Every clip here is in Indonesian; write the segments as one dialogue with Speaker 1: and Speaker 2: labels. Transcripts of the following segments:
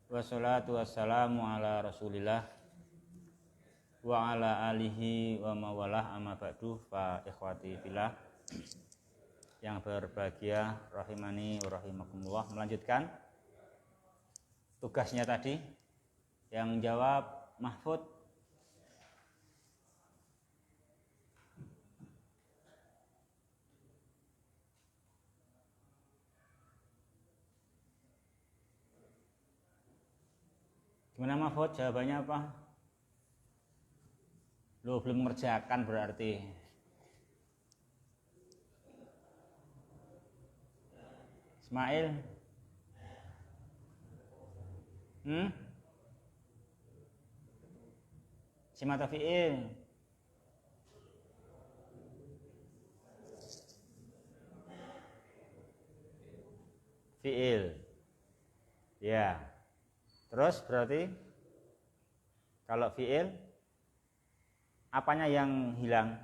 Speaker 1: Wassalatu wassalamu ala Rasulillah wa ala alihi wa mawalah, amma ba'du. Fa ikhwati fillah yang berbahagia rahimani wa rahimakumullah, melanjutkan tugasnya tadi. Yang jawab Mahfud. Gimana Mahfud? Jawabannya apa? Lo belum mengerjakan berarti. Ismail? Simata fi'il. Fi'il. Ya. Terus berarti kalau fi'il, apanya yang hilang?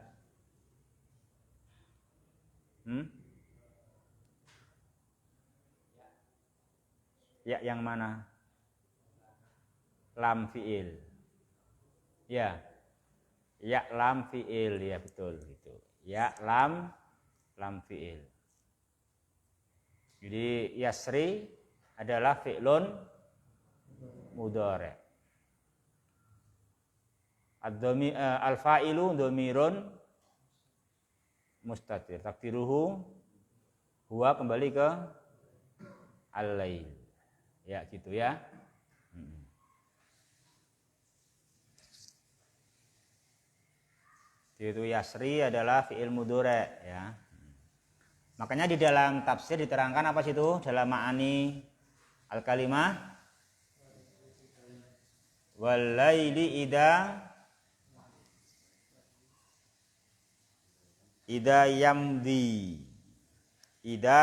Speaker 1: Ya, yang mana? Lam fi'il. Ya. Ya lam fi'il, ya betul gitu. Ya lam fi'il. Jadi yasri adalah fi'lun mudhari'. Al-fa'ilu dhamirun mustatir. Takdiruhu huwa, kembali ke al-lail. Ya gitu ya. Itu yasri adalah fi'il mudhari' ya. Makanya di dalam tafsir diterangkan apa sih itu dalam ma'ani al-kalimah? Wal laili idza yamdi. Idza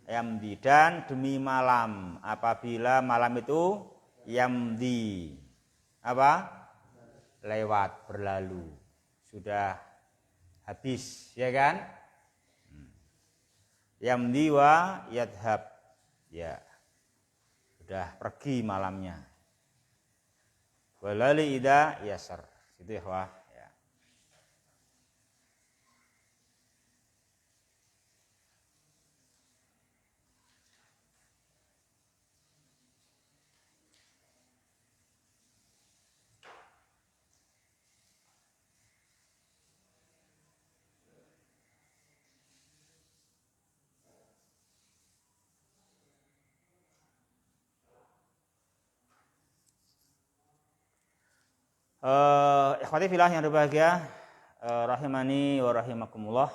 Speaker 1: yamdi, dan demi malam apabila malam itu yamdi. Apa? Lewat, berlalu. Sudah habis, ya kan? Yamdi wa yadhab, ya sudah pergi malamnya. Walali ida yasar, itu ya wah ya. Ikhwati fillah yang berbahagia, rahimani wa rahimakumullah.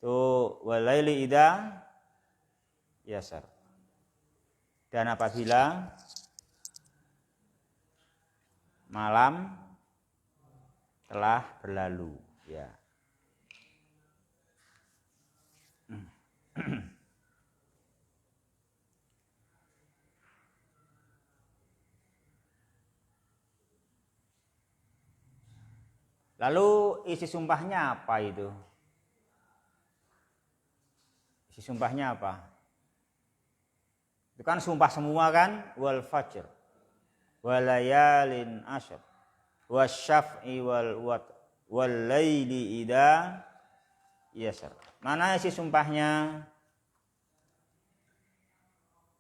Speaker 1: Itu walaili idza yasar. Dan apabila malam telah berlalu, ya. Lalu isi sumpahnya apa itu? Isi sumpahnya apa? Itu kan sumpah semua kan? Wal fajr, walayalin asyr, wasyaf'i wal watr, wal laili idza yasar. Mana isi sumpahnya?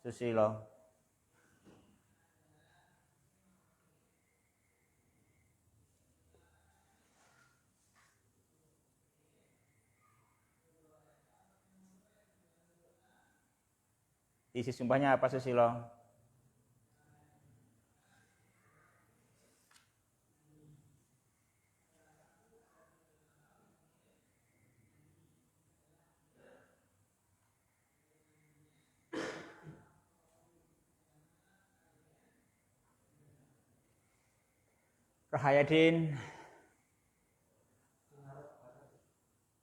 Speaker 1: Susilo. Isi sumpahnya apa Susilo? Rahayadin.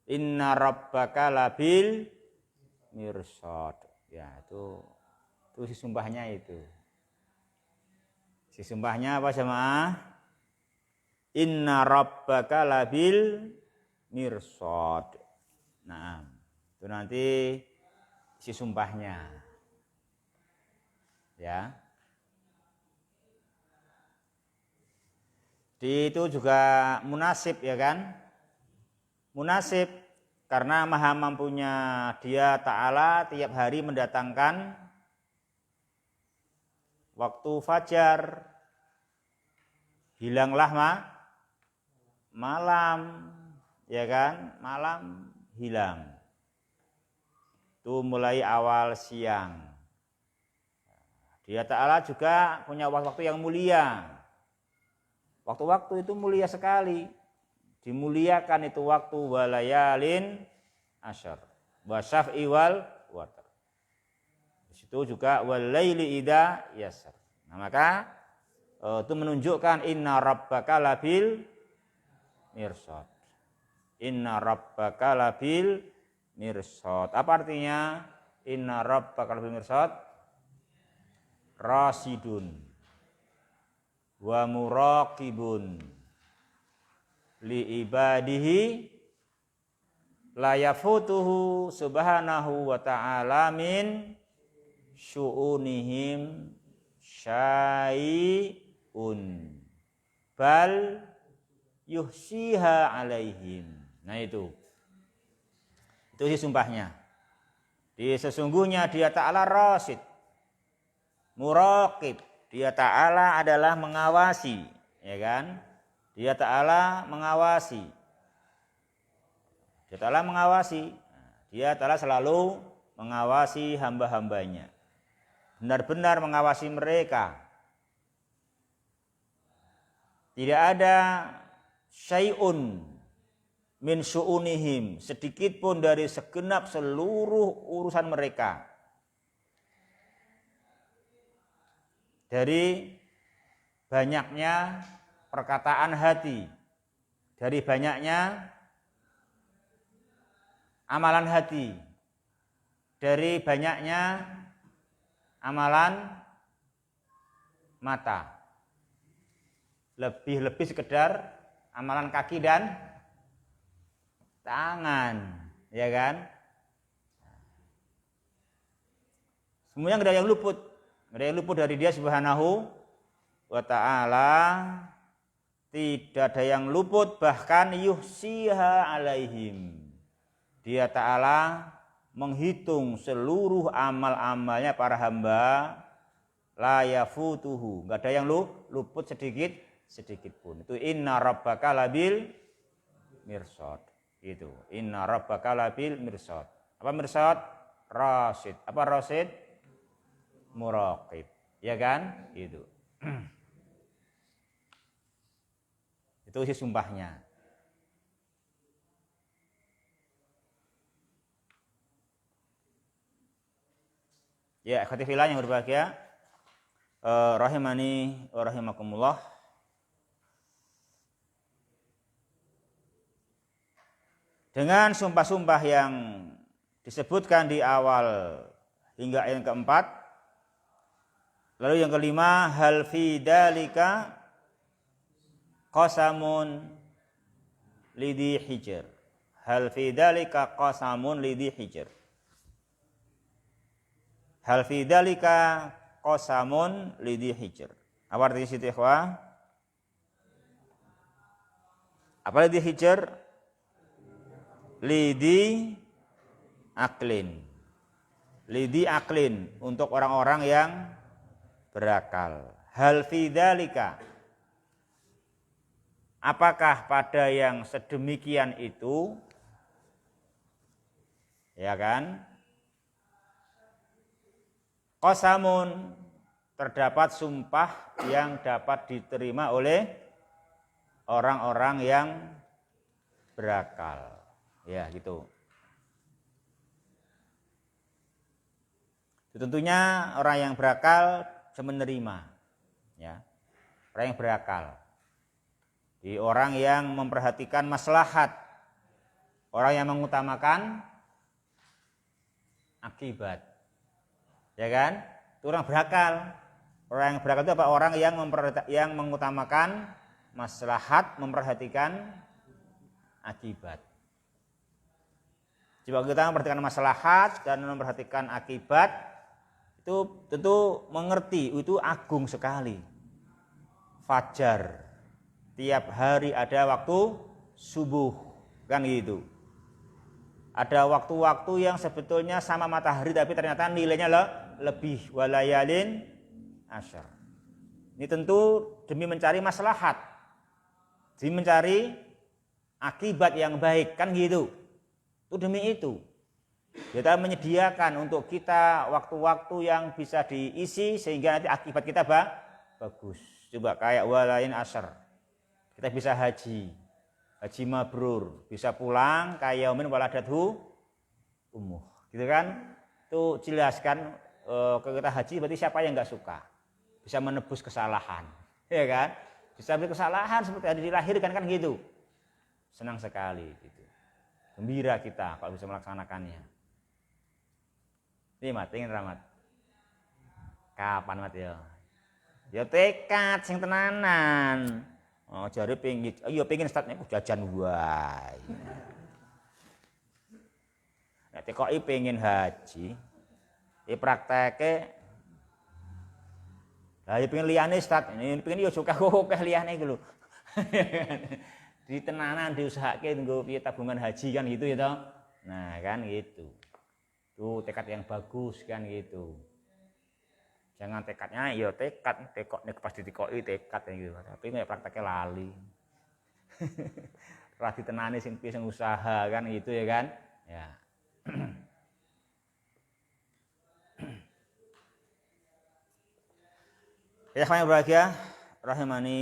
Speaker 1: Inna rabbaka labil mirsad. Ya, itu si sumpahnya itu. Si sumpahnya apa jemaah? Inna rabbaka labil mirsad. Nah, itu nanti si sumpahnya. Ya. Jadi itu juga munasib ya kan? Munasib karena maha mampunya Dia Ta'ala tiap hari mendatangkan waktu fajar, hilanglah malam, ya kan? Malam hilang. Itu mulai awal siang. Dia Ta'ala juga punya waktu yang mulia. Waktu-waktu itu mulia sekali. Dimuliakan itu waktu walayalin asyar. Wasyaf'i wal watar. Di situ juga walaili idza yasar. Nah, maka itu menunjukkan inna rabbaka labil mirsad. Inna rabbaka labil mirsad. Apa artinya? Inna rabbaka labil mirsad? Rasidun wa muraqibun li ibadihi la yafutuhu subhanahu wa ta'ala min syu'unihim syai'un bal yuhsiha alaihim. Nah itu sih sumpahnya. Di sesungguhnya Dia Ta'ala rasid, muraqib. Dia Ta'ala adalah mengawasi, ya kan? Dia Ta'ala mengawasi. Dia Ta'ala mengawasi. Dia Ta'ala selalu mengawasi hamba-hambanya. Benar-benar mengawasi mereka. Tidak ada syai'un min syu'unihim, sedikit pun dari segenap seluruh urusan mereka. Dari banyaknya perkataan hati, dari banyaknya amalan hati, dari banyaknya amalan mata, lebih sekedar amalan kaki dan tangan, ya kan? Semuanya nggak ada yang luput. Nggak ada yang luput dari Dia Subhanahu wa ta'ala. Tidak ada yang luput, bahkan yuhsiha alaihim. Dia Ta'ala menghitung seluruh amal-amalnya para hamba. La yafutuhu. Nggak ada yang luput sedikit pun. Itu inna rabbaka labil mirsad. Itu inna rabbaka labil mirsad. Apa mirsad? Rasid. Apa rasid? Muraqib, ya kan? Itu. Itu isi sumpahnya. Ya, ikhwati fillah yang berbahagia, rahimani wa rahimakumullah. Dengan sumpah-sumpah yang disebutkan di awal hingga ayat keempat, lalu yang kelima, hal fi dalika qasamun lidhi hijr. Hal fi dalika qasamun lidhi hijr. Hal fi dalika qasamun lidhi hijr. Apa artinya situ ikhwah? Apa lidhi hijr? Lidhi aklin. Lidhi aklin untuk orang-orang yang berakal. Hal fi dzalika, apakah pada yang sedemikian itu, ya kan? Qasamun, terdapat sumpah yang dapat diterima oleh orang-orang yang berakal. Ya, gitu. Tentunya orang yang berakal menerima, ya, orang yang berakal, di orang yang memperhatikan maslahat, orang yang mengutamakan akibat, ya kan? Itu orang berakal. Orang yang berakal itu apa? Orang yang mengutamakan maslahat, memperhatikan akibat. Jika kita memperhatikan maslahat dan memperhatikan akibat, itu tentu mengerti itu agung sekali. Fajar, Tiap hari ada waktu subuh, kan gitu. Ada waktu-waktu yang sebetulnya sama matahari tapi ternyata nilainya lebih, walayalin asyar. Ini tentu demi mencari maslahat, demi mencari akibat yang baik, kan gitu. Itu demi itu kita menyediakan untuk kita waktu-waktu yang bisa diisi sehingga nanti akibat kita bagus. Coba kayak walain asyar, kita bisa haji mabrur, bisa pulang kayak yaumin waladatu ummuh, gitu kan? Itu jelaskan kita haji berarti siapa yang nggak suka, bisa menebus kesalahan, ya kan? Bisa menebus kesalahan seperti ada dilahirkan, kan gitu. Senang sekali, gitu. Gembira kita kalau bisa melaksanakannya. Ini mat, ingin ramat. Kapan mat ya? Ya tekad sing tenanan. Oh, jare pengin, iya pengin statnya jajan wae. Nek tekoki pengin haji, prakteke lah ya pengin liyane stat, ini pengin yo suka akeh liyane iki lho. Di tenanan diusahake nggo piye tabungan haji kan gitu ya toh. Nah, kan gitu. Tuh tekad yang bagus kan gitu. Jangan tekadnya ya tekad nek pas ditikoki tekad gitu. Tapi nek prakteknya lali. Ora ditenani sing piye sing usaha kan gitu ya kan. Ya. Ya yang berbahagia rahimani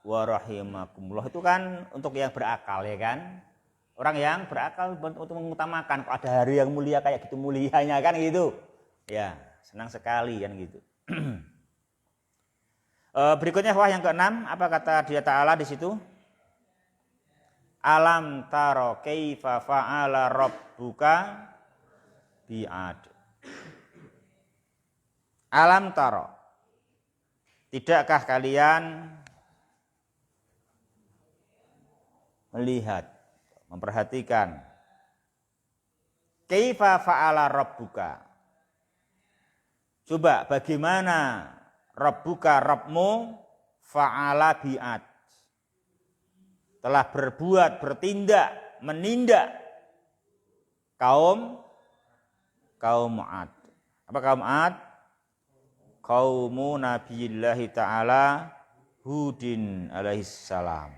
Speaker 1: wa rahimakumullah, itu kan untuk yang berakal ya kan. Orang yang berakal untuk mengutamakan kok ada hari yang mulia kayak gitu mulianya kan gitu. Ya, senang sekali kan gitu. Berikutnya wah yang keenam, apa kata dia Ta'ala di situ? Alam taro kaifa fa'ala rabbuka bi'ad. Alam taro, tidakkah kalian melihat, memperhatikan kaifa fa'ala rabbuka, coba bagaimana rabbuka, Rabbmu, fa'ala bi'ad, telah berbuat, bertindak, menindak kaum Ad. Apa kaum Ad? Kaumu Nabiyillahi Ta'ala Hudin alaihissalam.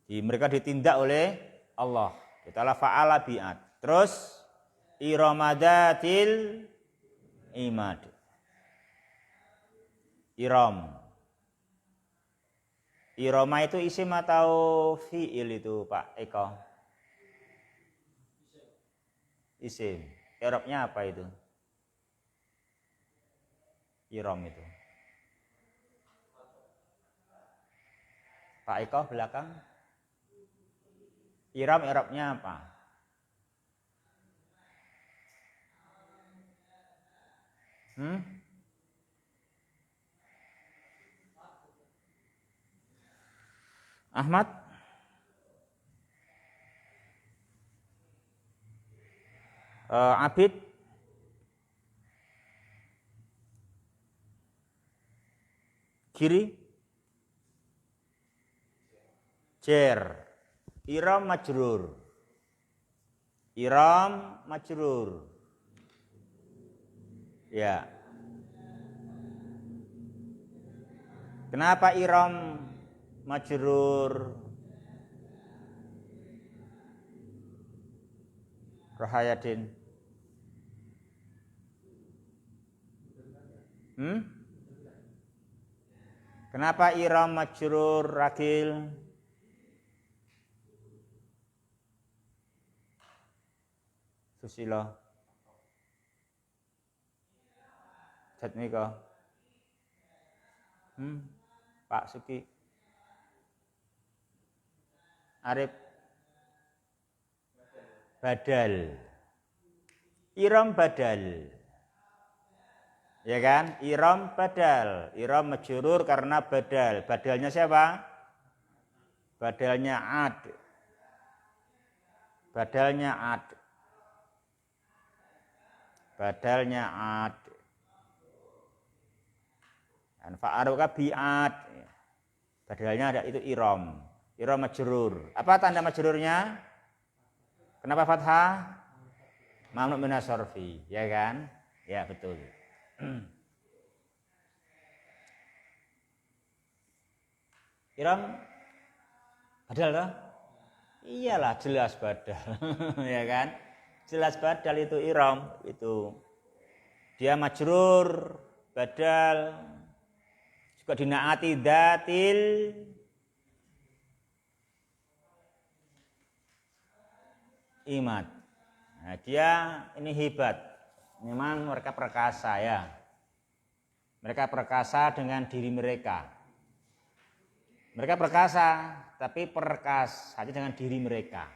Speaker 1: Mereka ditindak oleh Allah. Ta'ala fa'ala bi'ad. Terus iramadatil imad. Irama itu isim atau fi'il itu Pak Eko? Isim. I'rabnya apa itu? Iram itu. Pak Eko belakang. I'rabnya apa? Ahmad? Abid? Kiri? Jer. Iram majrur. Iram majrur. Ya. Kenapa iram majrur? Rohayadin. Kenapa iram majrur, Ragil? Susilo. Jatmiko. Pak Suki. Arif. Badal. Iram badal. Ya kan? Iram badal. Iram majrur karena badal. Badalnya siapa? Badalnya Ad. Badalnya Ad. badalnya ad. Dan fa'aruka bi'ad, badalnya ada itu iram majrur. Apa tanda majrurnya? Kenapa fathah? Mamnu minas sarfi, ya kan? Ya, betul. Iram badal toh? Iyalah, jelas badal. Ya kan? Jelas badal itu iram, itu dia majrur, badal juga dinaati datil imat. Nah, dia ini hebat. Memang mereka perkasa ya. Mereka perkasa dengan diri mereka. Mereka perkasa, tapi perkasa saja dengan diri mereka.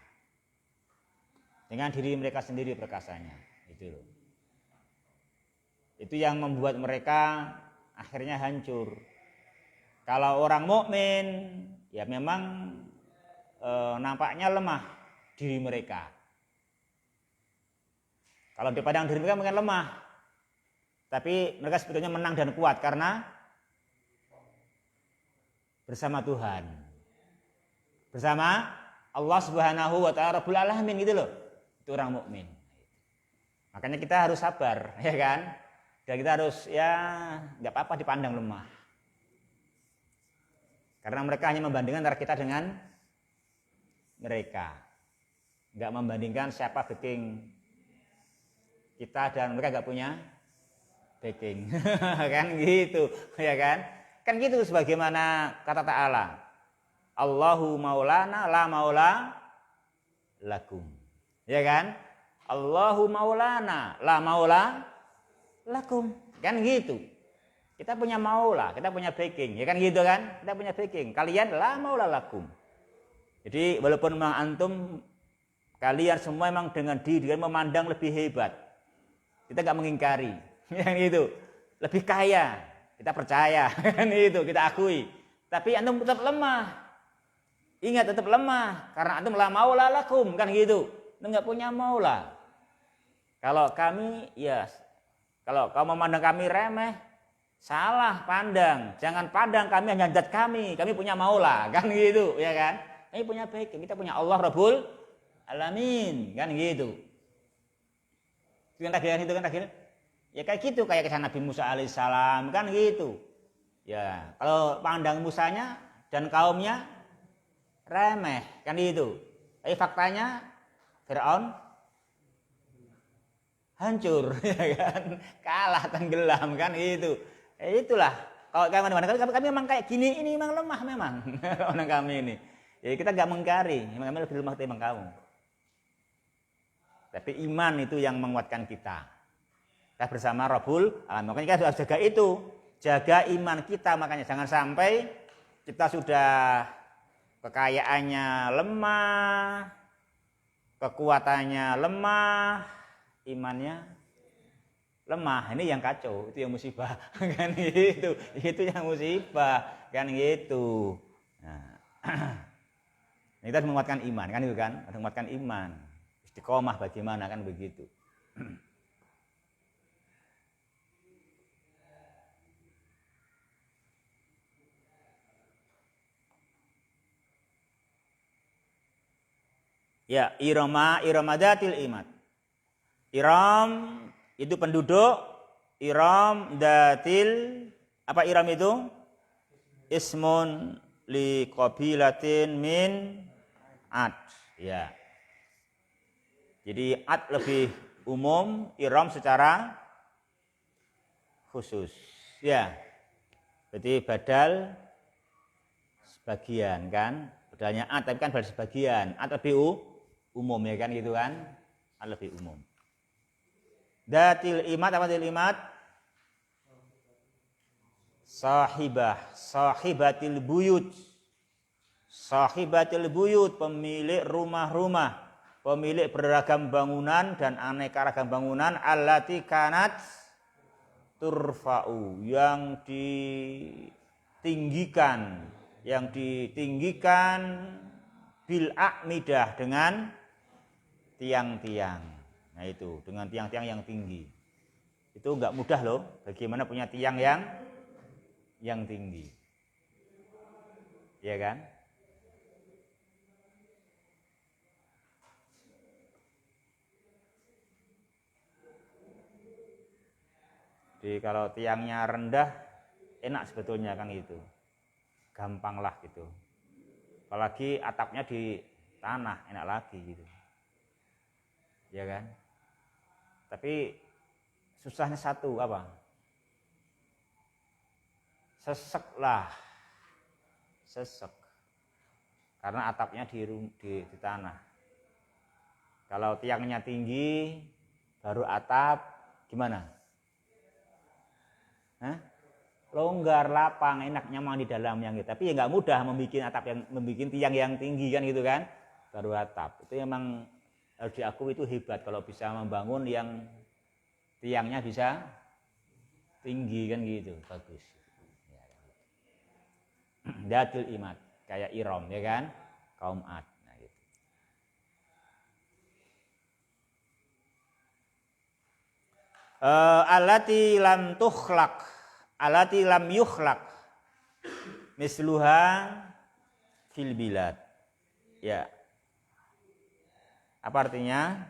Speaker 1: Dengan diri mereka sendiri perkasanya. Itu loh. Itu yang membuat mereka akhirnya hancur. Kalau orang mukmin ya memang nampaknya lemah diri mereka. Kalau dipandang diri mereka mungkin lemah. Tapi mereka sebetulnya menang dan kuat karena bersama Tuhan. Bersama Allah Subhanahu wa taala Rabbul Alamin gitu loh. Itu orang mukmin. Makanya kita harus sabar, ya kan? Dan kita harus ya enggak apa-apa dipandang lemah. Karena mereka hanya membandingkan antara kita dengan mereka. Enggak membandingkan siapa backing kita dan mereka enggak punya backing. Kan gitu, ya kan? Kan gitu sebagaimana kata Ta'ala. Allahu maulana la maula lakum. Ya kan? Allahu maulana la maula lakum. Kan gitu. Kita punya maula, kita punya backing. Ya kan gitu kan? Kita punya backing. Kalian la maula lakum. Jadi walaupun memang antum kalian semua memang dengan diri kalian memandang lebih hebat. Kita enggak mengingkari. Yang itu. Lebih kaya. Kita percaya, kan itu kita akui. Tapi antum tetap lemah. Ingat tetap lemah karena antum la maula lakum, kan gitu. Antum enggak punya maula. Kalau kami ya kalau kau memandang kami remeh, salah pandang. Jangan pandang kami hanya zat kami punya maula, kan gitu, ya kan? Kami punya backing, kita punya Allah Rabbul Alamin, kan gitu. Itu kan terakhir. Ya kayak gitu, kayak kisah Nabi Musa alaihissalam kan gitu. Ya, kalau pandang Musanya dan kaumnya remeh kan gitu. Tapi faktanya Firaun hancur, ya kan? Kalah tenggelam kan gitu. Itulah kalau kami memang kayak gini ini memang lemah memang orang kami ini. Ya kita nggak mengkari, memang kami lebih lemah daripada kamu. Tapi iman itu yang menguatkan kita. Kita bersama Rabbul Alamin. Makanya kita harus jaga itu. Jaga iman kita. Makanya jangan sampai kita sudah kekayaannya lemah, kekuatannya lemah, imannya lemah. Ini yang kacau, itu yang musibah. Kan gitu. Itu yang musibah, kan gitu. Nah, kita harus menguatkan iman, kan itu kan? Harus menguatkan iman. Istiqomah bagaimana kan begitu. Ya, iramadatil imat. Iram itu penduduk, iram datil apa iram itu? Ismun li qabilatin min ad. Ya. Jadi ad lebih umum, iram secara khusus. Ya. Berarti badal sebagian kan? Badalnya ad tapi kan badal sebagian. Ad lebih umum ya kan gitu kan? Ad lebih umum. Datil imat apa datil imat? Sahibatil buyut. Sahibatil buyut, pemilik rumah-rumah, pemilik beragam bangunan dan aneka ragam bangunan allati kanat turfa'u, yang ditinggikan bil a'midah dengan tiang-tiang. Nah itu dengan tiang-tiang yang tinggi. Itu nggak mudah loh, bagaimana punya tiang yang tinggi. Iya kan? Jadi kalau tiangnya rendah, enak sebetulnya kan gitu. Gampang lah gitu. Apalagi atapnya di tanah, enak lagi gitu. Ya kan? Tapi susahnya satu apa? Sesek lah. Sesek. Karena atapnya di tanah. Kalau tiangnya tinggi, baru atap, gimana? Hah? Longgar, lapang, enak, nyaman di dalamnya gitu. Tapi ya nggak mudah membuat tiang yang tinggi kan gitu kan. Baru atap. Itu memang harus diakui itu hebat kalau bisa membangun yang tiangnya bisa tinggi kan gitu. Bagus. Datul Imad, kayak Iram ya kan? Kaum Ad. Nah, gitu. Alati lam tukhlaq, alati lam yukhlaq misluha fil bilad. Ya. Apa artinya?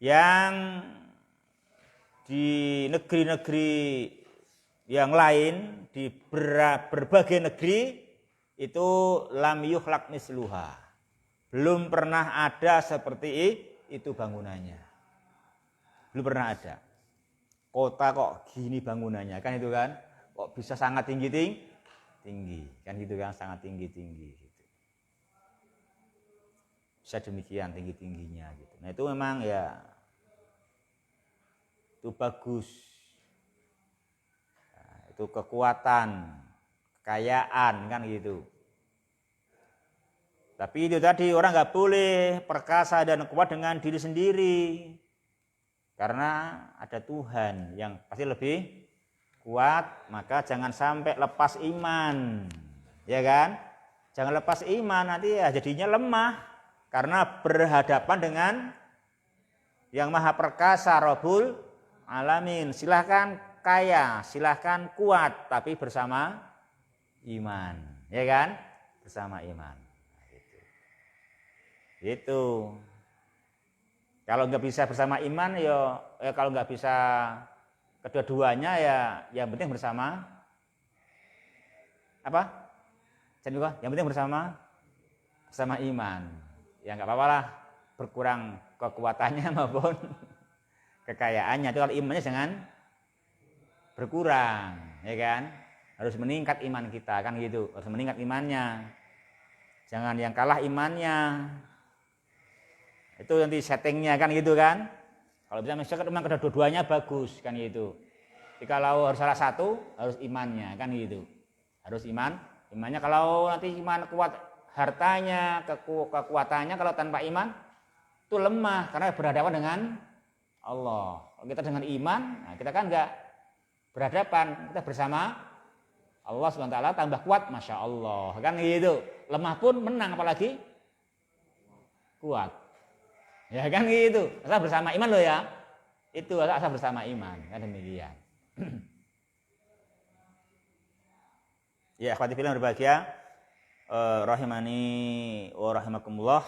Speaker 1: Yang di negeri-negeri yang lain, di berbagai negeri itu lam yukhlaq misluha. Belum pernah ada seperti itu bangunannya. Belum pernah ada. Kota kok gini bangunannya kan itu kan? Kok bisa sangat tinggi kan gitu kan, sangat tinggi gitu. Bisa demikian tingginya gitu. Nah itu memang ya itu bagus. Nah, itu kekuatan, kekayaan kan gitu. Tapi itu tadi orang nggak boleh perkasa dan kuat dengan diri sendiri. Karena ada Tuhan yang pasti lebih kuat, maka jangan sampai lepas iman. Ya kan? Jangan lepas iman, nanti ya jadinya lemah. Karena berhadapan dengan yang maha perkasa, Rabbul Alamin. Silahkan kaya, silahkan kuat, tapi bersama iman. Ya kan? Bersama iman. Nah, gitu. Kalau nggak bisa bersama iman, ya kalau nggak bisa kedua-duanya ya yang penting bersama apa? Yang penting bersama iman. Ya nggak apa-apa lah, berkurang kekuatannya maupun kekayaannya. Itu kalau imannya jangan berkurang, ya kan? Harus meningkat iman kita kan gitu. Harus meningkat imannya. Jangan yang kalah imannya. Itu nanti settingnya kan gitu kan. Kalau bisa misalkan memang kedua-duanya bagus kan gitu. Jadi kalau harus salah satu harus imannya kan gitu. Harus imannya. Kalau nanti iman kuat, hartanya, kekuatannya, kalau tanpa iman itu lemah karena berhadapan dengan Allah. Kalau kita dengan iman, nah kita kan enggak berhadapan, kita bersama Allah SWT tambah kuat, masya Allah kan gitu. Lemah pun menang apalagi kuat. Ya kan gitu. Asal bersama iman loh ya. Itu asal bersama iman. Kan demikian. Ya, akhwati fillah berbahagia. Rahimani wa rahimakumullah.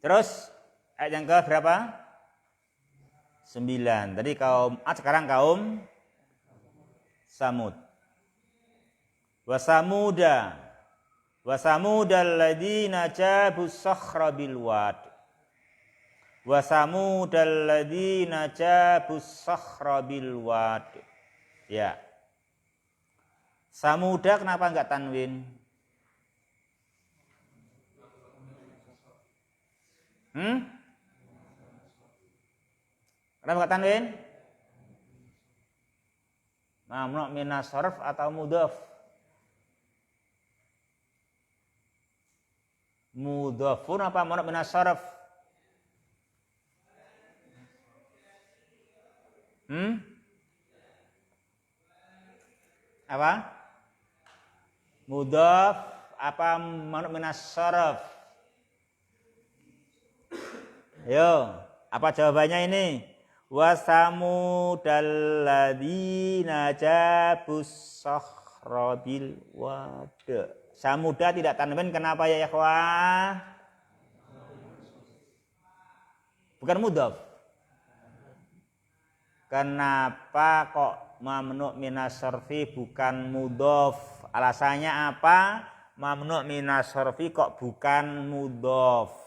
Speaker 1: Terus ayat yang ke berapa? 9. Tadi kaum Ad, sekarang kaum Samud. Wa samudal ladzina jabus sakhra bil wad. Wa samudal ladzina jabus sakhra bil wad. Ya. Samuda kenapa enggak tanwin? Kenapa enggak tanwin? Mamnu minas sarf atau mudhaf? Mudhafun apa mamnu minas sarf? Apa? Mudhaf apa mamnu minas sarf? Yo, apa jawabannya ini? Wasamudalladzina jabus sakhra bil wad. Samuda tidak tanwin, kenapa ya ikhwah? Bukan mudhaf. Kenapa kok mamnu' minas sarfi bukan mudhaf? Alasannya apa? Mamnu' minas sarfi kok bukan mudhaf?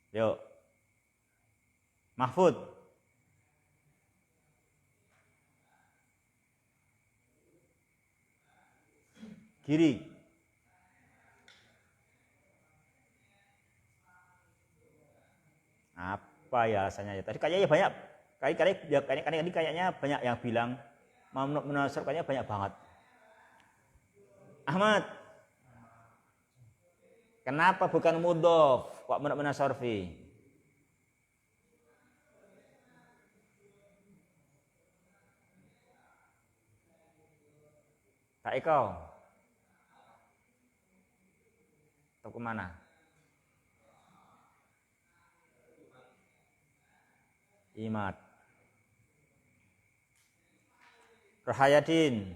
Speaker 1: Yuk. Mahfud. Kiri. Apa ya alasannya? Tadi kayaknya banyak. Kayaknya banyak yang bilang mamnu' minas sarfi, kayaknya banyak banget. Ahmad. Kenapa bukan mudhaf? Kok mamnu' minas sarfi? Kak Eko. Atau kemana? Imat. Rohayadin.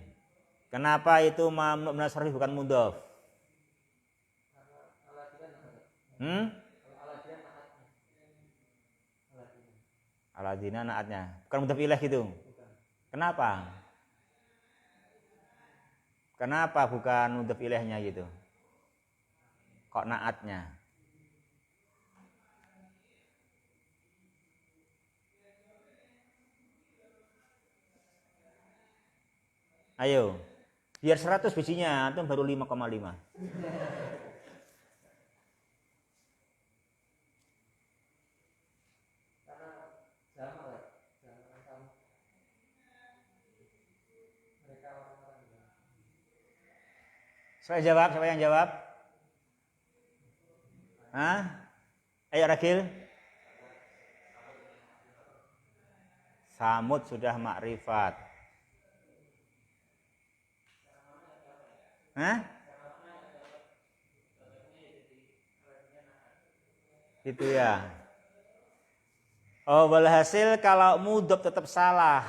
Speaker 1: Kenapa itu mamnu' minas sarfi bukan mudhaf? Aladina naatnya. Bukan mudhaf ilaih gitu. Kenapa? Kenapa bukan mudhaf ilaihnya gitu? Kok naatnya? Ayo. Biar 100 bijinya, itu baru 5,5. Siapa yang jawab? Hah? Ayo Ragil. Samud sudah makrifat. Hah? Itu ya. Oh, walhasil kalau mudhaf tetap salah.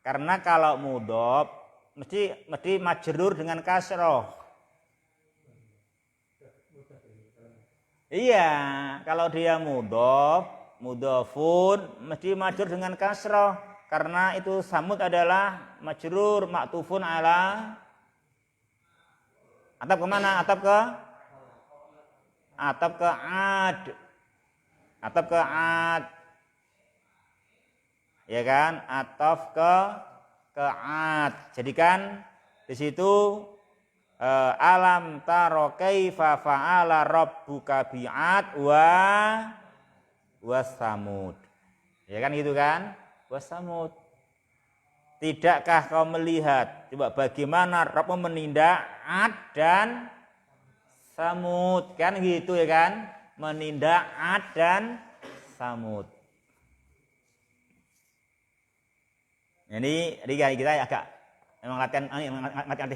Speaker 1: Karena kalau mudhaf mesti majrur dengan kasroh. Iya, kalau dia mudhafun mesti majrur dengan kasroh. Karena itu samud adalah majrur maktufun ala. Atap kemana? Atap ke ad. Atap ke ad. Ya kan? Ataf ke ad. Jadi kan di situ alam taro kaifa fa'ala rabbuka bi'ad wa samud. Ya kan gitu kan? Wa samud. Tidakkah kau melihat coba bagaimana Rabbmu menindak Ad dan Samud, kan gitu ya kan? Menindak Ad dan Samud. Ini kita agak memang latihan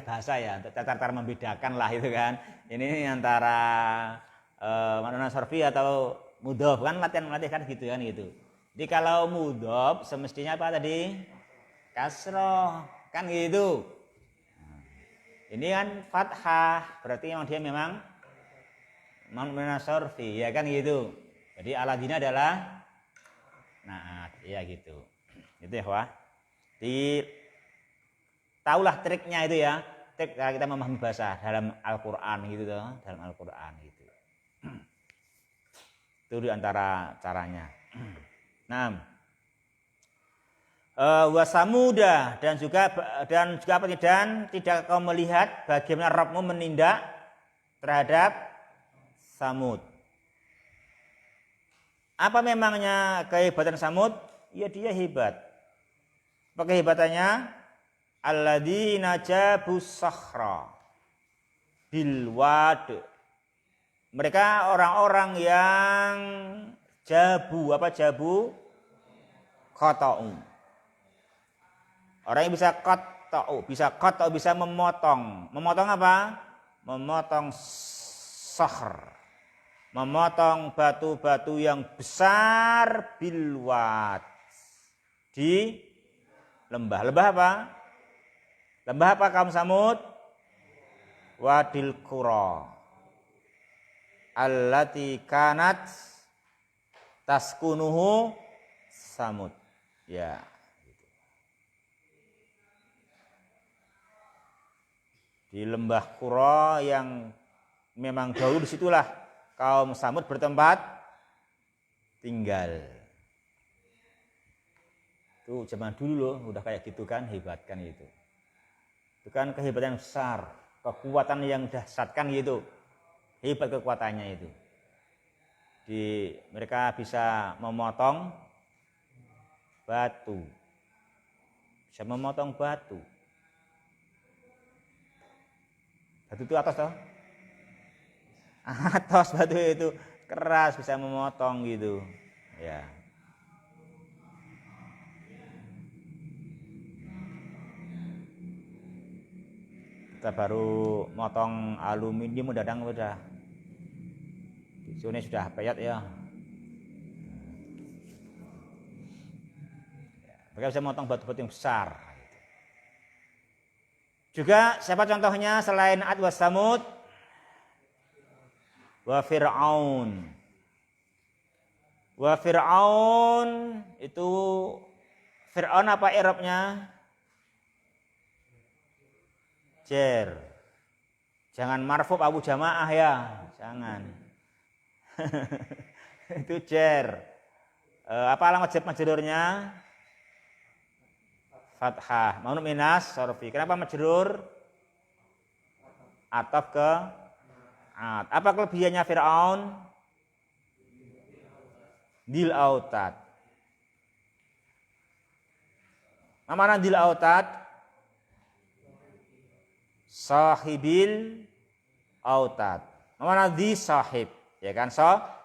Speaker 1: bahasa ya, untuk cara membedakan lah itu kan. Ini antara makna sarfi atau mudhaf kan latihan kan gitu kan gitu. Jadi kalau mudhaf semestinya apa tadi? Kasroh kan gitu. Ini kan fathah, berarti dia memang makna sarfi ya kan gitu. Jadi aladina adalah naat ya gitu. Itu ya wah. Taulah triknya itu ya, trik kita memahami bahasa dalam Al-Qur'an gitu toh, dalam Al-Qur'an gitu. Itu di antara caranya. Nah, wasamuda dan juga apa tidak kau melihat bagaimana Rabbmu menindak terhadap Samud. Apa memangnya kehebatan Samud? Ya dia hebat. Apa kehebatannya? Alladzina jabus sakhra bil wad. Mereka orang-orang yang jabu, apa jabu? Qata'u. Orang yang bisa qata'u, bisa memotong. Memotong apa? Memotong sakhr. memotong batu-batu yang besar bilwat di lembah. Lembah apa? Lembah apa kaum Samud? Wadil Qura allati kanat taskunuhu Samud. Ya. Di lembah Qura yang memang dahulu disitulah kaum Samud bertempat tinggal. Itu zaman dulu loh, udah kayak gitu kan, hebat kan gitu. Itu kan kehebatan yang besar, kekuatan yang dahsyat kan gitu. Hebat kekuatannya itu. Mereka bisa memotong batu. Bisa memotong batu. Batu itu atas toh? Atas batu itu keras, bisa memotong gitu. Ya. Kita baru motong aluminium udah. Ini sudah payat ya. Mereka bisa memotong batu-batu yang besar. Juga siapa contohnya selain Ad wa Samud? Wa Fir'aun. Wa Fir'aun itu Fir'aun apa i'rabnya? Jer. Jangan marfu abu jamaah ya, jangan. Itu jer. Apa alamat majrurnya? Fathah. Mamnu minas sorfi. Kenapa majrur? Ataf ke at. Apa kelebihannya Fir'aun? Dil autad. Mana dil autad? Sahibil autad. Mana di sahib? Ya kan,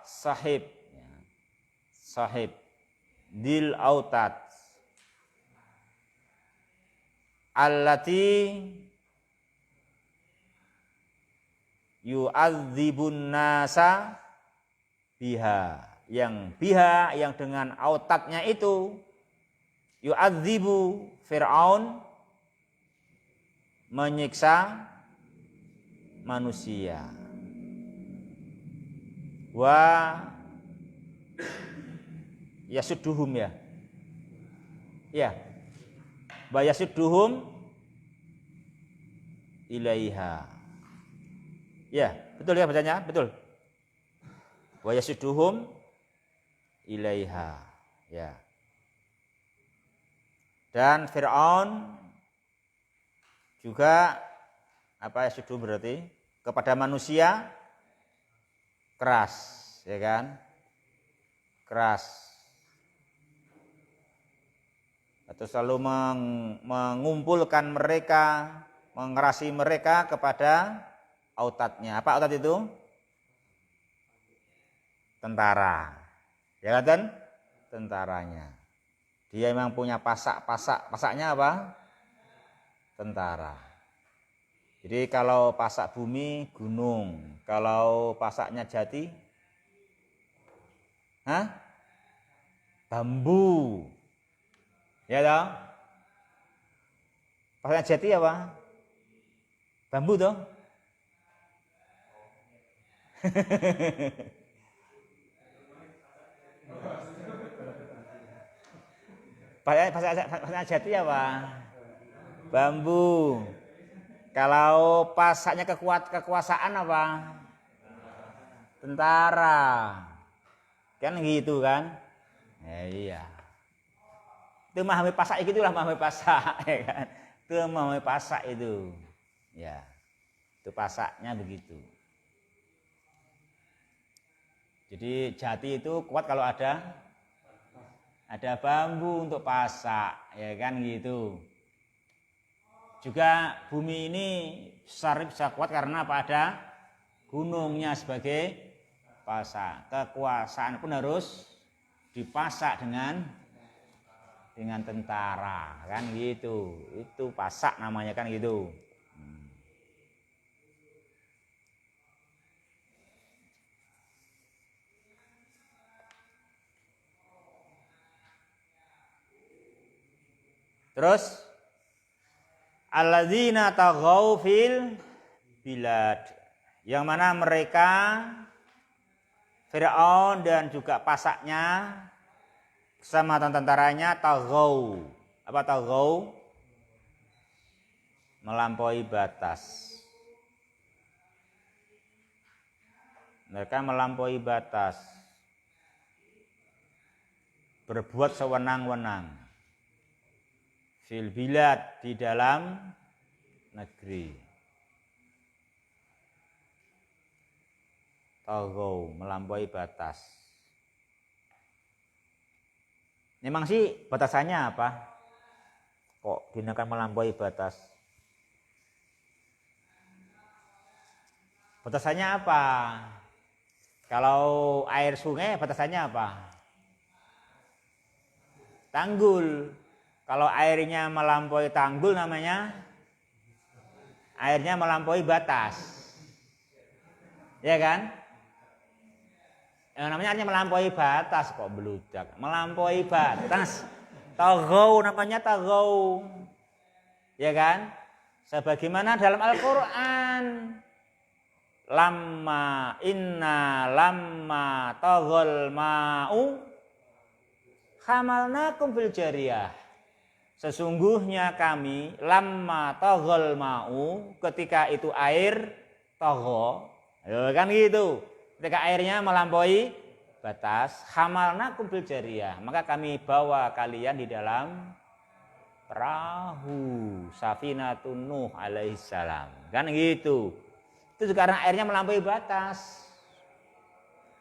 Speaker 1: sahib. Sahib. Dil autad. Allati yu'adzibun nasa biha, yang dengan autatnya itu yu'adzibu Fir'aun menyiksa manusia. Wa yasudduhum ya. Ya. Wa yasudduhum ilaiha. Ya, betul ya bacanya, betul. Wa yasudduhum ilaiha. Ya. Dan Fir'aun juga apa yasudduhum berarti kepada manusia keras, ya kan? Keras. Atau selalu mengumpulkan mereka, mengerasi mereka kepada autatnya. Apa autat itu? Tentara. Ya kan? Tentaranya. Dia memang punya pasak. Pasaknya apa? Tentara. Jadi kalau pasak bumi, gunung. Kalau pasaknya jati, bambu. Ya toh? Pasaknya jati apa? Bambu toh? Pasaknya jati apa? Bambu. Kalau pasaknya kekuasaan apa? Tentara. Kan gitu kan? Ya, iya. Itu memahami pasak itulah memahami pasak, ya kan? Itu memahami pasak itu. Ya. Itu pasaknya begitu. Jadi jati itu kuat kalau ada bambu untuk pasak, ya kan gitu. Juga bumi ini bisa kuat karena apa? Ada gunungnya sebagai pasak. Kekuasaan pun harus dipasak dengan tentara, kan gitu. Itu pasak namanya kan gitu. Terus alladzina taghaw fil bilad, yang mana mereka Fir'aun dan juga pasaknya bersama tentaranya taghaw. Apa taghaw? Melampaui batas. Mereka melampaui batas, berbuat sewenang-wenang fil bilad, di dalam negeri. Taghaw, melampaui batas. Memang sih batasannya apa? Kok digunakan melampaui batas? Batasannya apa? Kalau air sungai batasannya apa? Tanggul. Kalau airnya melampaui tanggul namanya airnya melampaui batas. Ya kan? Yang namanya airnya melampaui batas, kok beludak. Melampaui batas. Taghaw, namanya taghaw. Ya kan? Sebagaimana dalam Al-Qur'an. Lamma taghal ma'u hamalnakum fil jariyah. Sesungguhnya kami lamma taghal ma'u, ketika itu air tagha, ya kan gitu. Ketika airnya melampaui batas, hamalnakum fil jariyah, maka kami bawa kalian di dalam perahu safinatun Nuh alaihissalam. Kan gitu. Itu karena airnya melampaui batas.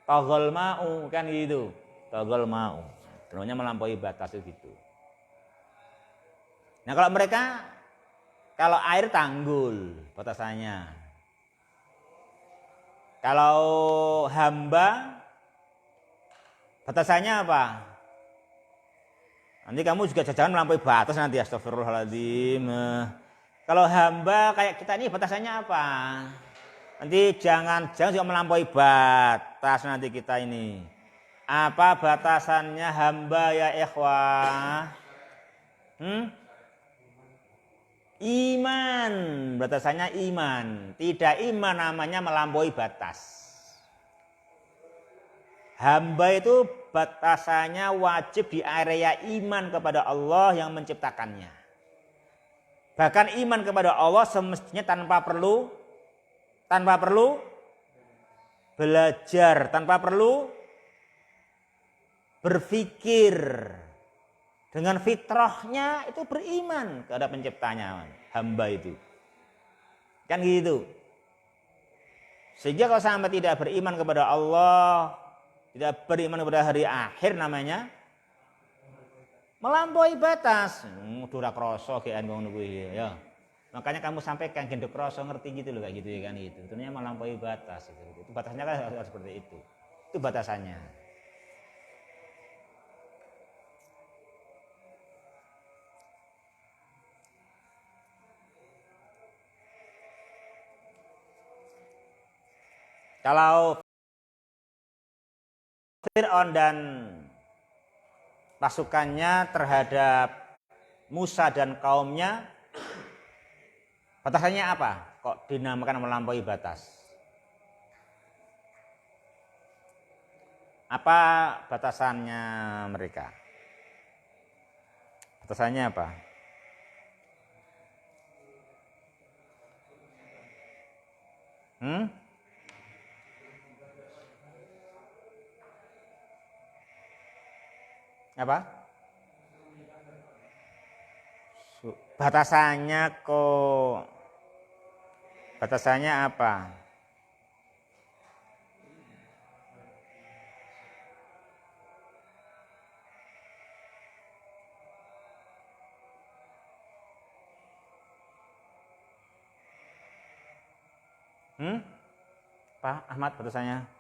Speaker 1: Taghal ma'u, kan gitu. Taghal ma'u. Terusnya melampaui batas itu gitu. Nah, kalau mereka, kalau air tanggul batasannya. Kalau hamba batasannya apa? Nanti kamu juga jangan melampaui batas nanti, astagfirullahaladzim. Kalau hamba kayak kita ini batasannya apa? Nanti jangan juga melampaui batas nanti kita ini. Apa batasannya hamba ya ikhwah? Iman, batasannya iman. Tidak iman namanya melampaui batas. Hamba itu batasannya wajib di area iman kepada Allah yang menciptakannya. Bahkan iman kepada Allah semestinya tanpa perlu belajar, tanpa perlu berpikir. Dengan fitrahnya itu beriman kepada penciptanya, hamba itu. Kan gitu. Sehingga kalau sampai tidak beriman kepada Allah, tidak beriman kepada hari akhir, namanya melampaui batas. Udah kroso kayak ngono kuwi ya. Makanya kamu sampaikan gendek kroso, ngerti gitu loh, kayak gitu ya kan itu. Tentunya melampaui batas itu. Itu batasnya kan harus seperti itu. Itu batasannya. Kalau Fir'aun dan pasukannya terhadap Musa dan kaumnya, batasannya apa? Kok dinamakan melampaui batas? Apa batasannya mereka? Batasannya apa? Apa? Batasannya apa? Pak Ahmad, batasannya?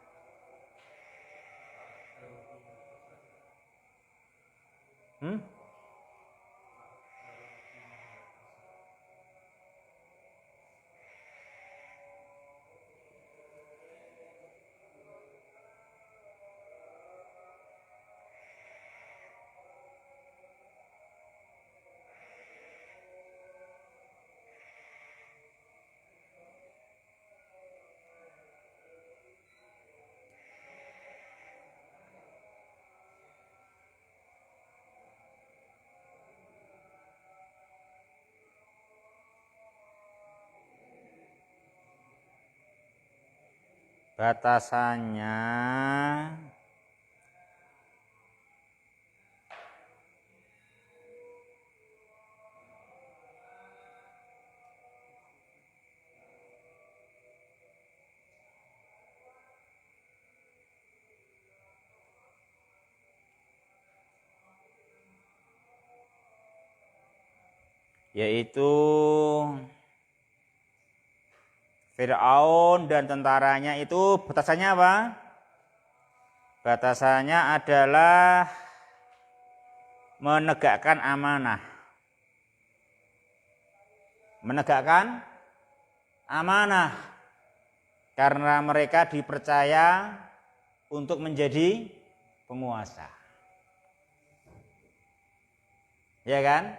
Speaker 1: batasannya yaitu Fir'aun dan tentaranya itu batasannya apa? Batasannya adalah menegakkan amanah. Menegakkan amanah. Karena mereka dipercaya untuk menjadi penguasa. Ya kan?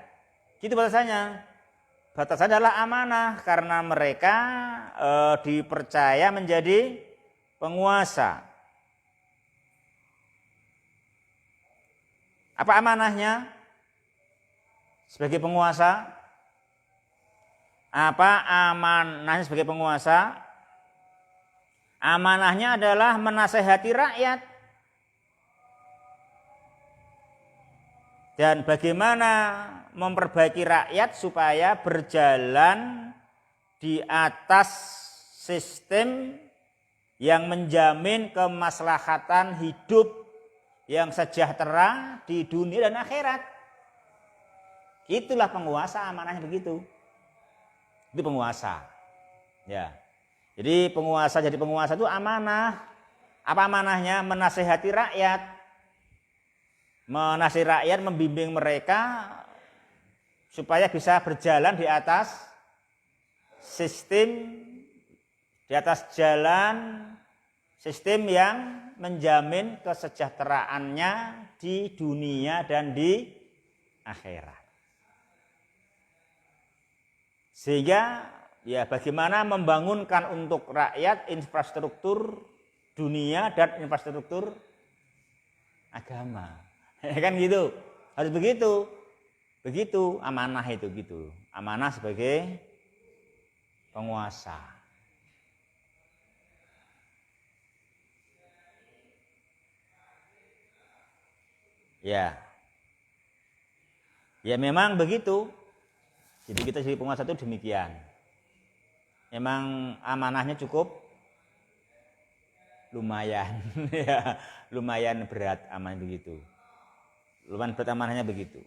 Speaker 1: Gitu batasannya. Batasannya adalah amanah karena mereka dipercaya menjadi penguasa. Apa amanahnya sebagai penguasa? Apa amanahnya sebagai penguasa? Amanahnya adalah menasehati rakyat. Dan bagaimana memperbaiki rakyat supaya berjalan di atas sistem yang menjamin kemaslahatan hidup yang sejahtera di dunia dan akhirat. Itulah penguasa, amanahnya begitu. Itu penguasa. Ya. Jadi jadi penguasa itu amanah. Apa amanahnya? Menasehati rakyat. Menasihati rakyat, membimbing mereka supaya bisa berjalan di atas sistem, di atas jalan sistem yang menjamin kesejahteraannya di dunia dan di akhirat. Sehingga ya bagaimana membangunkan untuk rakyat infrastruktur dunia dan infrastruktur agama. Ya kan gitu. Harus begitu. Begitu amanah itu gitu. Amanah sebagai penguasa. Ya. Ya memang begitu. Jadi kita jadi penguasa itu demikian. Memang amanahnya cukup lumayan. Ya, lumayan berat amanah begitu. Lumayan berat amanahnya begitu.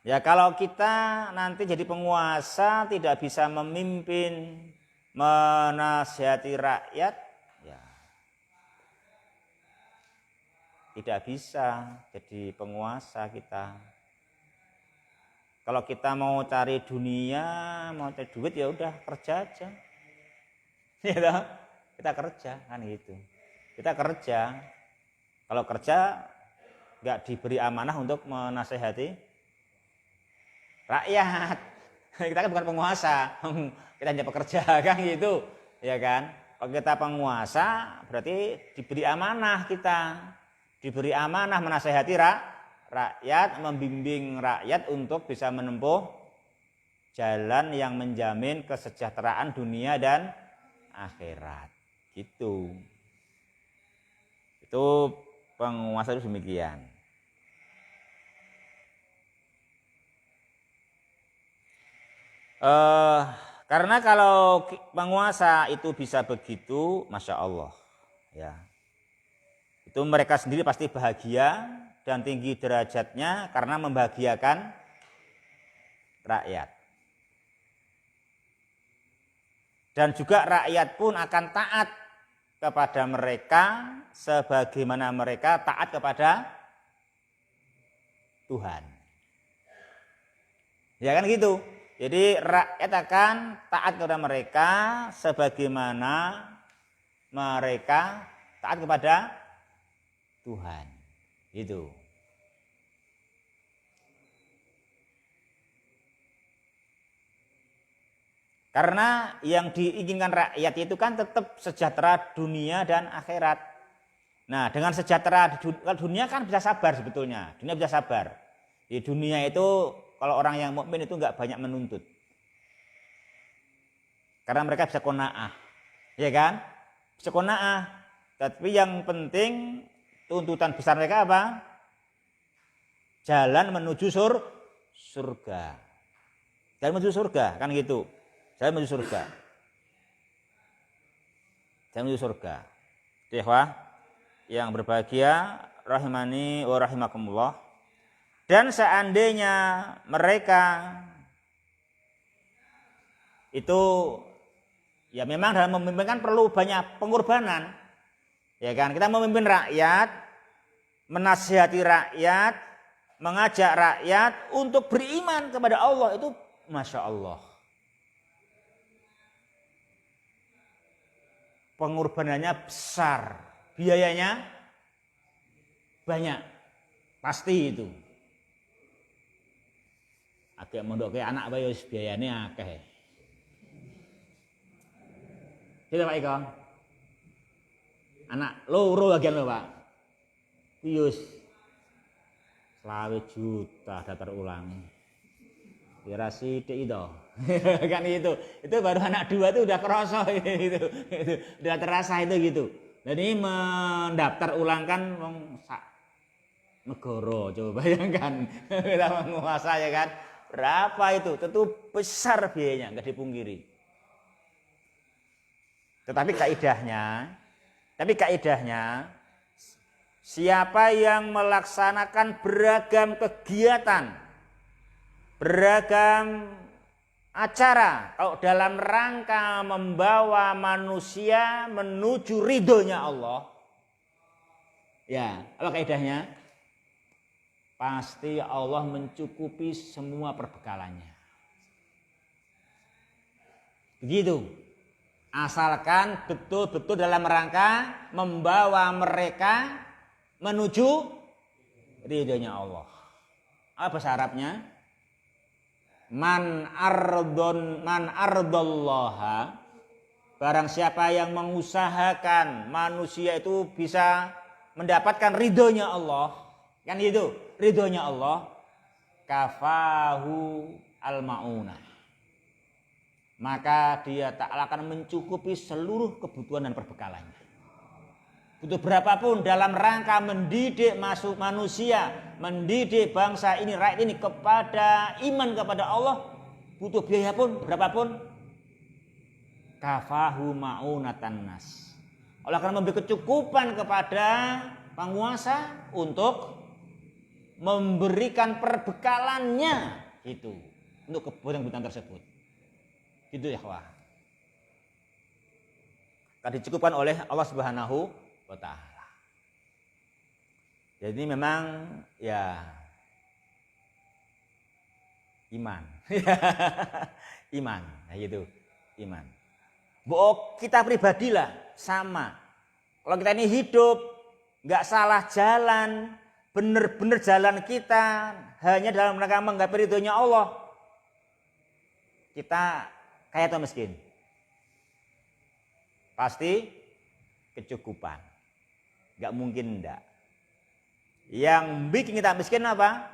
Speaker 1: Ya kalau kita nanti jadi penguasa tidak bisa memimpin, menasihati rakyat, ya tidak bisa jadi penguasa kita. Kalau kita mau cari dunia, mau cari duit ya udah kerja aja. Ya, kita kerja kan gitu. Kita kerja. Kalau kerja nggak diberi amanah untuk menasehati rakyat. Kita kan bukan penguasa, kita hanya pekerja kan gitu, ya kan? Kalau kita penguasa berarti diberi amanah kita, diberi amanah menasehati rakyat, membimbing rakyat untuk bisa menempuh jalan yang menjamin kesejahteraan dunia dan akhirat. Gitu. Itu penguasa itu demikian. Karena kalau penguasa itu bisa begitu, masya Allah, ya, itu mereka sendiri pasti bahagia dan tinggi derajatnya karena membahagiakan rakyat. Dan juga rakyat pun akan taat kepada mereka sebagaimana mereka taat kepada Tuhan. Ya kan gitu. Jadi rakyat akan taat kepada mereka sebagaimana mereka taat kepada Tuhan. Gitu. Karena yang diinginkan rakyat itu kan tetap sejahtera dunia dan akhirat. Nah, dengan sejahtera dunia kan bisa sabar sebetulnya. Dunia bisa sabar. Di dunia itu kalau orang yang mukmin itu nggak banyak menuntut. Karena mereka bisa qanaah. Ya kan? Bisa qanaah. Tapi yang penting tuntutan besar mereka apa? Jalan menuju surga. Jalan menuju surga, kan gitu. Jalan menuju surga. Jalan menuju surga. Ikhwah yang berbahagia rahimani wa rahimakumullah. Dan seandainya mereka itu ya memang dalam memimpin kan perlu banyak pengorbanan. Ya kan? Kita memimpin rakyat, menasihati rakyat, mengajak rakyat untuk beriman kepada Allah, itu Masya Allah. Pengorbanannya besar, biayanya banyak, pasti itu. Agak mondok ke anak bayi biayanya akeh. Kita Pak Iko, anak loro bagian lho Pak, pius 20 juta daftar ulang. Kira sithik itu. Kan itu baru anak 2 itu udah kerasa itu udah terasa itu gitu. Jadi mendaftar ulang kan wong sak negara, coba bayangkan kita menguasai kan. Berapa itu? Tentu besar biayanya, enggak dipungkiri. Tetapi kaidahnya siapa yang melaksanakan beragam kegiatan, beragam acara kalau dalam rangka membawa manusia menuju ridhonya Allah, ya apa kaidahnya? Pasti Allah mencukupi semua perbekalannya. Begitu. Asalkan betul-betul dalam rangka membawa mereka menuju ridhonya Allah. Apa bahasa Arabnya? Man ardallaha, barang siapa yang mengusahakan manusia itu bisa mendapatkan ridhonya Allah, kan itu ridhonya Allah, kafahu al-maunah, maka dia Ta'ala akan mencukupi seluruh kebutuhan dan perbekalannya. Butuh berapapun dalam rangka mendidik manusia, mendidik bangsa ini, rakyat ini kepada iman kepada Allah, butuh biaya pun berapapun, kafahu ma'unatan nas. Allah akan memberi kecukupan kepada penguasa untuk memberikan perbekalannya itu untuk kebutuhan tersebut. Gitu ya kawan. Akan dicukupkan oleh Allah Subhanahu wa ta'ala. Jadi memang ya iman. Iman, nah gitu, iman. Kita pribadilah sama. Kalau kita ini hidup nggak salah jalan, benar-benar jalan kita hanya dalam rangka menggapai ridhonya Allah, kita kaya atau miskin? Pasti kecukupan. Gak mungkin enggak. Yang bikin kita miskin apa?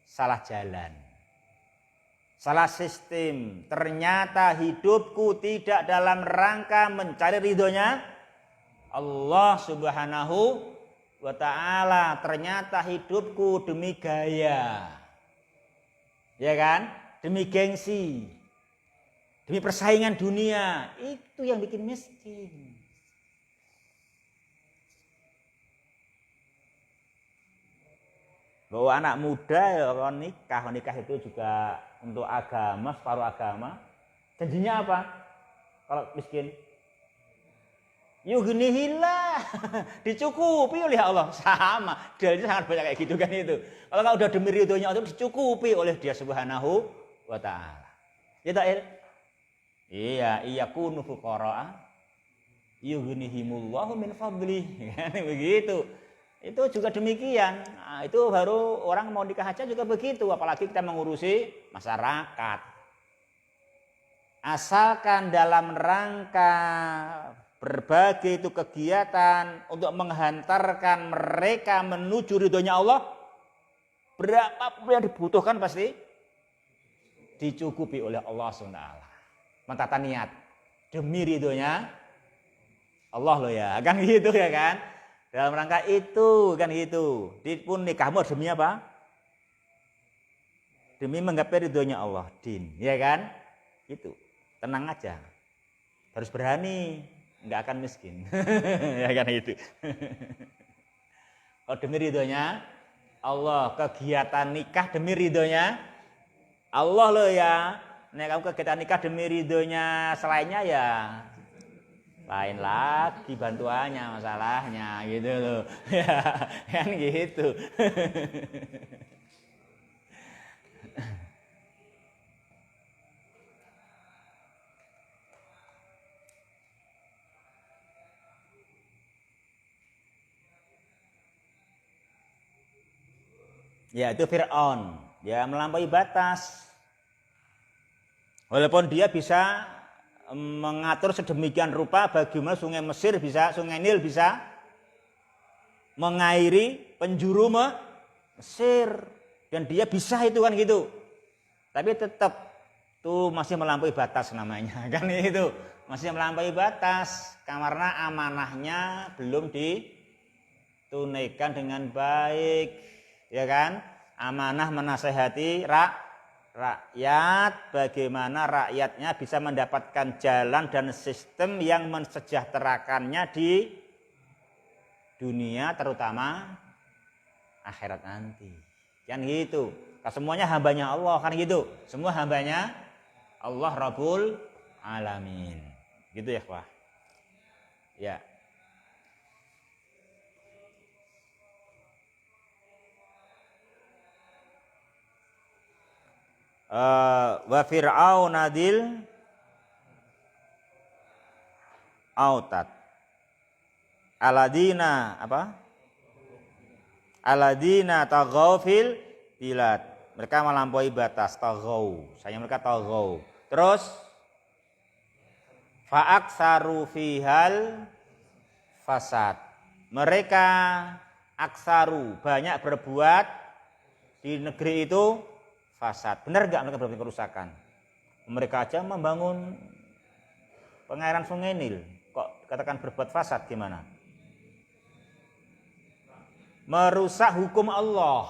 Speaker 1: Salah jalan. Salah sistem. Ternyata hidupku tidak dalam rangka mencari ridhonya Allah Subhanahu wa ta'ala. Ternyata hidupku demi gaya. Ya kan? Demi gengsi. Demi persaingan dunia, itu yang bikin miskin. Bahwa anak muda ya kalau nikah itu juga untuk agama, separuh agama. Janjinya apa? Kalau miskin, yughnihillah, dicukupi oleh Allah. Sama, dalilnya sangat banyak kayak gitu kan itu. Kalau udah demi ridhonya Allah dicukupi oleh Dia Subhanahu wa ta'ala. Ya tak? Iya kunu fuqara yughnihimullahu min fadlih. Kan begitu. Itu juga demikian. Nah, itu baru orang mau nikah aja juga begitu, apalagi kita mengurusi masyarakat. Asalkan dalam rangka berbagai itu kegiatan untuk menghantarkan mereka menuju ridhonya Allah, berapapun yang dibutuhkan pasti dicukupi oleh Allah SWT. Mentata niat. demi ridhonya Allah loh ya, kan gitu ya kan. Dalam rangka itu kan gitu. Pun nikahmu demi apa? Demi menggapai ridhonya Allah, din, ya kan? Itu. Tenang aja. Harus berani, nggak akan miskin. Ya kan itu. Kalau demi ridhonya Allah, kegiatan nikah demi ridhonya Allah loh ya. Nek kamu kegiatan nikah demi ridhonya selainnya ya lain lagi bantuannya, masalahnya gitu loh. Ya, kan gitu. Ya itu Fir'aun, ya melampaui batas. Walaupun dia bisa mengatur sedemikian rupa bagaimana sungai Mesir bisa, sungai Nil bisa mengairi penjuru Mesir, dan dia bisa itu kan gitu. Tapi tetap tuh masih melampaui batas namanya, kan itu masih melampaui batas karena amanahnya belum ditunaikan dengan baik, ya kan? Amanah menasehati rakyat, bagaimana rakyatnya bisa mendapatkan jalan dan sistem yang mensejahterakannya di dunia, terutama akhirat nanti. Kan gitu. Semuanya hambanya Allah, kan gitu. Semua hambanya Allah Rabbul Alamin. Gitu ya, Wah. Ya. Wa fir'aun adil autat aladina apa aladina taghaw fil bilad, mereka melampaui batas, taghaw, saya mereka taghaw. Terus fa'aksaru fihal fasad, mereka aksaru banyak berbuat di negeri itu fasad. Benar nggak mereka berbuat kerusakan? Mereka aja membangun pengairan sungai Nil, kok katakan berbuat fasad gimana? Merusak hukum Allah,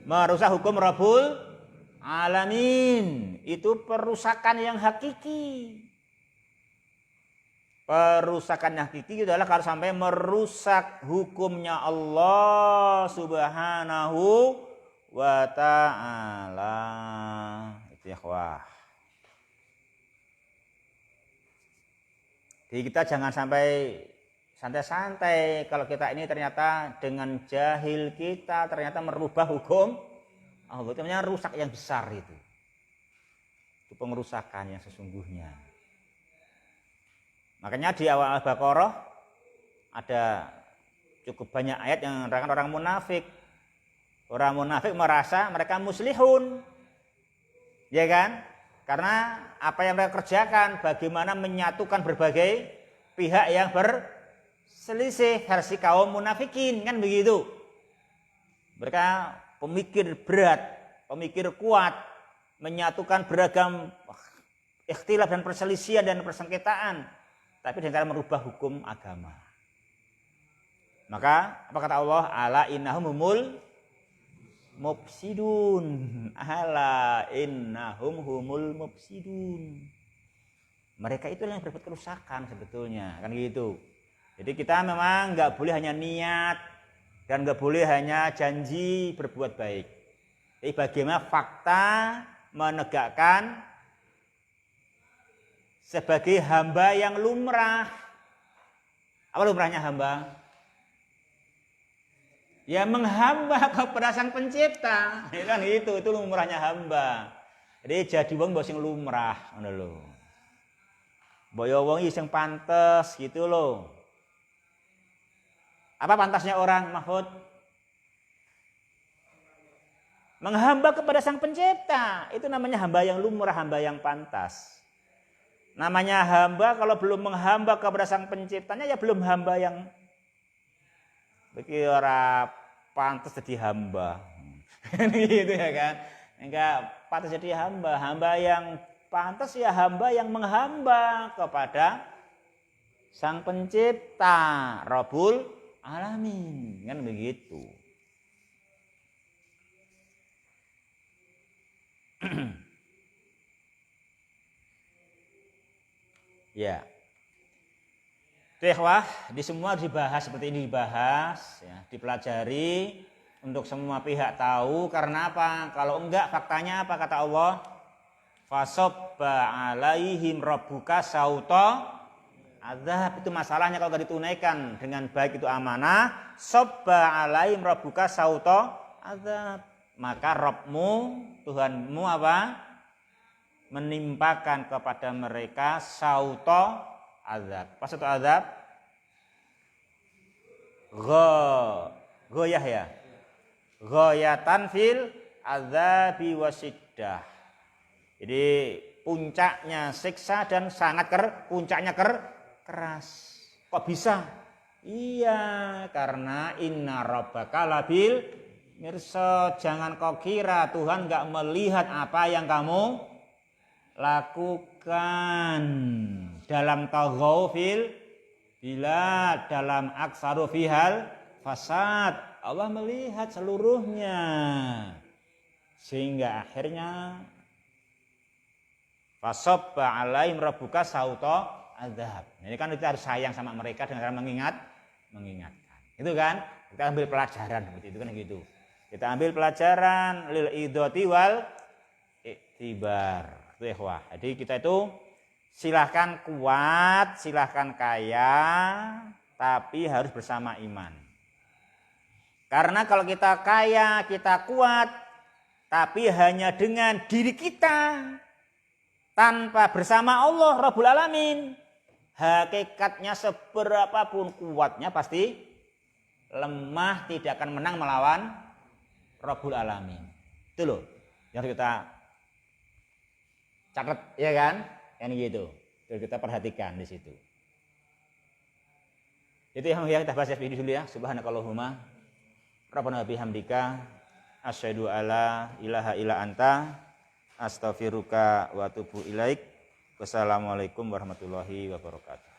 Speaker 1: merusak hukum Rabbul Alamin. Itu perusakan yang hakiki. Perusakan yang hakiki adalah kalau sampai merusak hukumnya Allah Subhanahu wa ta'ala. Itu ya, wah. Jadi kita jangan sampai santai-santai kalau kita ini ternyata dengan jahil kita ternyata merubah hukum Allah. Itu namanya rusak yang besar itu. Itu pengerusakan yang sesungguhnya. Makanya di awal Al-Baqarah ada cukup banyak ayat yang menerangkan orang munafik. Orang munafik merasa mereka muslihun, ya kan? Karena apa yang mereka kerjakan, bagaimana menyatukan berbagai pihak yang berselisih, versi kaum munafikin, kan begitu. Mereka pemikir berat, pemikir kuat, menyatukan beragam ikhtilaf dan perselisihan dan persengketaan, tapi dengan cara merubah hukum agama. Maka apa kata Allah? Ala innahum humul mufsidun, ala innahum humul mufsidun. Mereka itu yang berbuat kerusakan sebetulnya, kan gitu. Jadi kita memang nggak boleh hanya niat dan nggak boleh hanya janji berbuat baik. Jadi bagaimana fakta menegakkan sebagai hamba yang lumrah. Apa lumrahnya hamba? Ya menghamba kepada Sang Pencipta, ya kan itu lumrahnya hamba. Jadi jadi wong mbok sing lumrah ngono lho. Mbok yo wong sing pantes gitu loh. Apa pantasnya orang, Mahfud? Menghamba kepada Sang Pencipta, itu namanya hamba yang lumrah, hamba yang pantas. Namanya hamba kalau belum menghamba kepada Sang Penciptanya ya belum hamba yang bagi orang pantas jadi hamba. Gitu ya kan. Enggak pantas jadi hamba. Hamba yang pantas ya hamba yang menghamba kepada Sang Pencipta, Rabbul Alamin. Kan begitu. Ya. Itu ikhwah, di semua dibahas seperti ini, dibahas ya, dipelajari untuk semua pihak tahu. Karena apa? Kalau enggak, faktanya apa kata Allah? Fasobba alaihim rabbuka sauta azab. Itu masalahnya kalau enggak ditunaikan dengan baik itu amanah, sobba alaihim rabbuka sauta azab. Maka Rabbmu, Tuhanmu apa? Menimpakan kepada mereka sauta azab. Pas itu azab goyah ya. Goyatan fil azabi wasiddah. Jadi puncaknya siksa dan sangat puncaknya keras. Kok bisa? Iya, karena inna rabbaka labil mirsad. Jangan kau kira Tuhan enggak melihat apa yang kamu lakukan dalam taghawfil bila dalam aksaru fihal fasad. Allah melihat seluruhnya sehingga akhirnya fasobba alaihim rabbuka sauta azab. Ini kan kita harus sayang sama mereka dengan cara mengingatkan. Itu kan kita ambil pelajaran itu kan gitu. Kita ambil pelajaran lil idoti wal iktibar. Itu ikhwah. Jadi kita itu silahkan kuat, silahkan kaya, tapi harus bersama iman. Karena kalau kita kaya, kita kuat, tapi hanya dengan diri kita, tanpa bersama Allah Rabbul Alamin, hakikatnya seberapapun kuatnya pasti lemah, tidak akan menang melawan Rabbul Alamin. Itu loh yang kita catat, ya kan? Yang gitu. Terus kita perhatikan di situ. Itu yang kita bahas ini dulu ya. Subhanakallahumma rabbana bihamdika asyhadu alla ilaha illa anta astaghfiruka wa atubu ilaik. Wassalamualaikum warahmatullahi wabarakatuh.